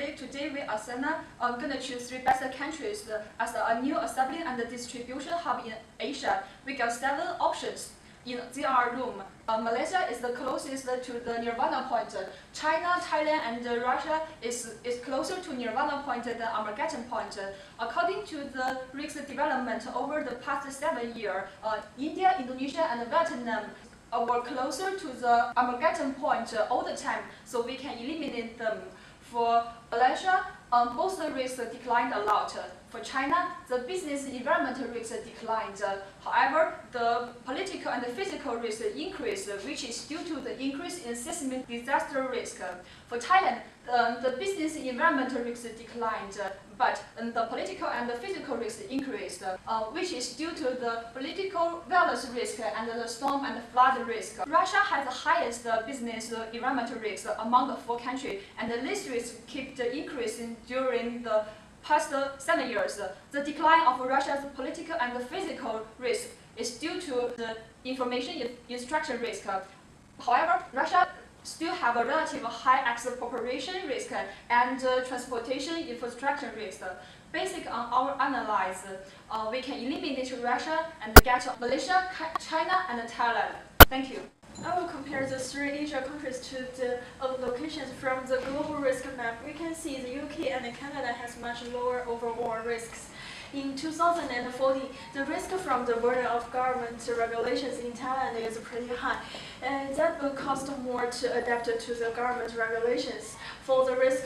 Today with Athena, I'm going to choose 3 best countries as a new assembly and distribution hub in Asia. We got 7 options in ZR room. Malaysia is the closest to the Nirvana point. China, Thailand, and Russia is closer to Nirvana point than Armageddon point. According to the risk development over the past 7 years, India, Indonesia, and Vietnam were closer to the Armageddon point all the time, so we can eliminate them. For Malaysia, both the risks declined a lot. For China, the business environment risks declined. However, the political and political risk increased, which is due to the increase in seismic disaster risk. For Thailand, the business environment risk declined, but the political and physical risk increased, which is due to the political violence risk and the storm and flood risk. Russia has the highest business environment risk among the 4 countries, and this risk kept increasing during the past 7 years. The decline of Russia's political and physical risk is due to the information instruction risk. However, Russia still have a relatively high expropriation risk and transportation infrastructure risk. Based on our analysis, we can eliminate Russia and get Malaysia, China, and Thailand. Thank you. I will compare the 3 Asia countries to the locations from the global risk map. We can see the UK and Canada has much lower overall risks. In 2014, the risk from the burden of government regulations in Thailand is pretty high, and that will cost more to adapt to the government regulations. For the risk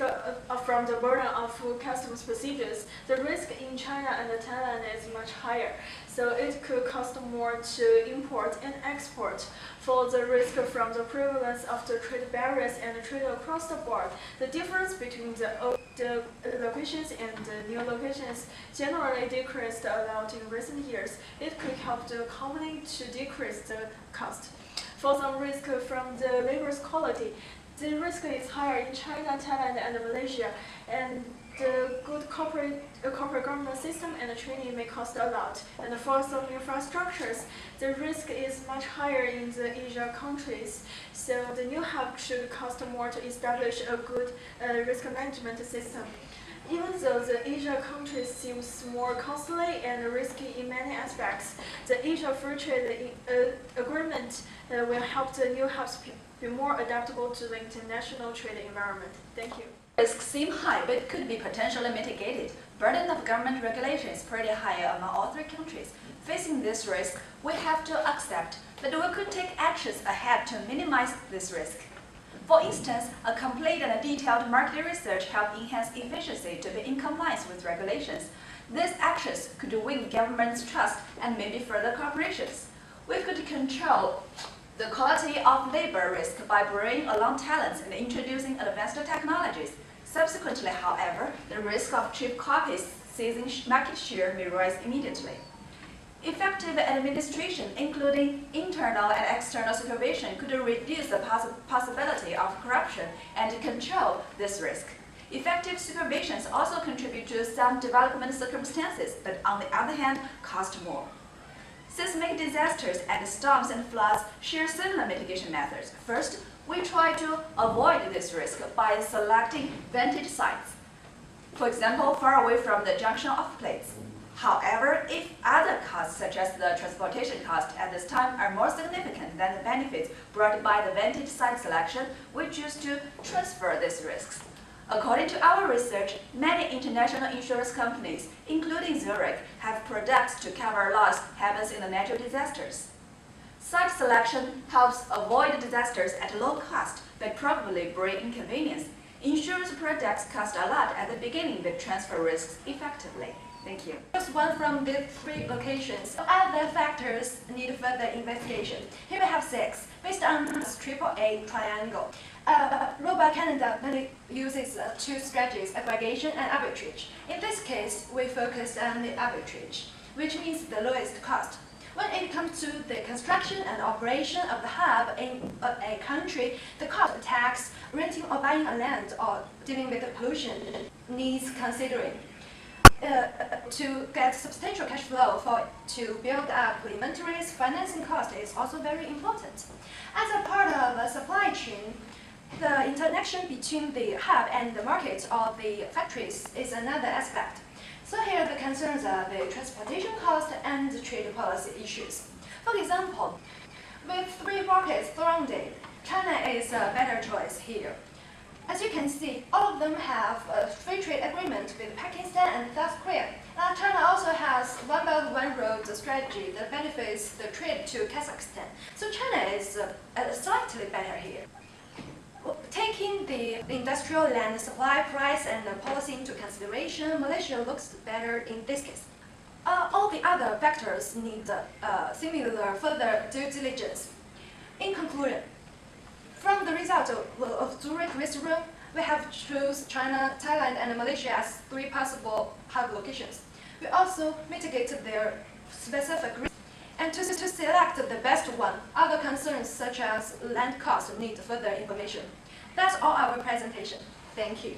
from the burden of customs procedures, the risk in China and Thailand is much higher, so it could cost more to import and export. For the risk from the prevalence of the trade barriers and trade across the board, the difference between the locations and the new locations generally decreased a lot in recent years. It could help the company to decrease the cost. For some risk from the labor's quality, the risk is higher in China, Thailand, and Malaysia, and the good corporate governance system and training may cost a lot. And for some infrastructures, the risk is much higher in the Asia countries. So the new hub should cost more to establish a good risk management system. Even though the Asia countries seems more costly and risky in many aspects, the Asia Free Trade Agreement will help the new hubs be more adaptable to the international trade environment. Thank you. Risks seem high, but could be potentially mitigated. Burden of government regulation is pretty high among all 3 countries. Facing this risk, we have to accept that we could take actions ahead to minimize this risk. For instance, a complete and detailed market research helps enhance efficiency to be in compliance with regulations. These actions could win government's trust and maybe further cooperations. We could control the quality of labor risk by bringing along talents and introducing advanced technologies. Subsequently, however, the risk of cheap copies seizing market share may rise immediately. Effective administration, including internal and external supervision, could reduce the possibility of corruption and control this risk. Effective supervisions also contribute to some development circumstances, but on the other hand, cost more. Seismic disasters and storms and floods share similar mitigation methods. First, we try to avoid this risk by selecting vantage sites, for example, far away from the junction of plates. However, if other costs, such as the transportation cost at this time, are more significant than the benefits brought by the vantage site selection, we choose to transfer these risks. According to our research, many international insurance companies, including Zurich, have products to cover loss happens in the natural disasters. Site selection helps avoid disasters at low cost, but probably bring inconvenience. Insurance products cost a lot at the beginning, but transfer risks effectively. Thank you. Choose one from the 3 locations. Other factors need further investigation. Here we have 6, based on this AAA triangle. RoboCanada mainly uses 2 strategies, aggregation and arbitrage. In this case, we focus on the arbitrage, which means the lowest cost. When it comes to the construction and operation of the hub in a country, the cost of tax, renting or buying a land, or dealing with the pollution needs considering. To get substantial cash flow to build up inventories, financing cost is also very important. As a part of a supply chain, The interaction between the hub and the market or the factories is another aspect. So here the concerns are the transportation cost and the trade policy issues. For example, with 3 markets surrounded, China is a better choice here. As you can see, all of them have a free trade agreement with Pakistan and South Korea. China also has One Belt One Road strategy that benefits the trade to Kazakhstan. So China is slightly better here. Taking the industrial land supply price and the policy into consideration, Malaysia looks better in this case. All the other factors need similar further due diligence. In conclusion, from the result of Zurich risk room, we have chosen China, Thailand, and Malaysia as 3 possible hub locations. We also mitigated their specific risks. And to select the best one, other concerns such as land cost need further information. That's all our presentation. Thank you.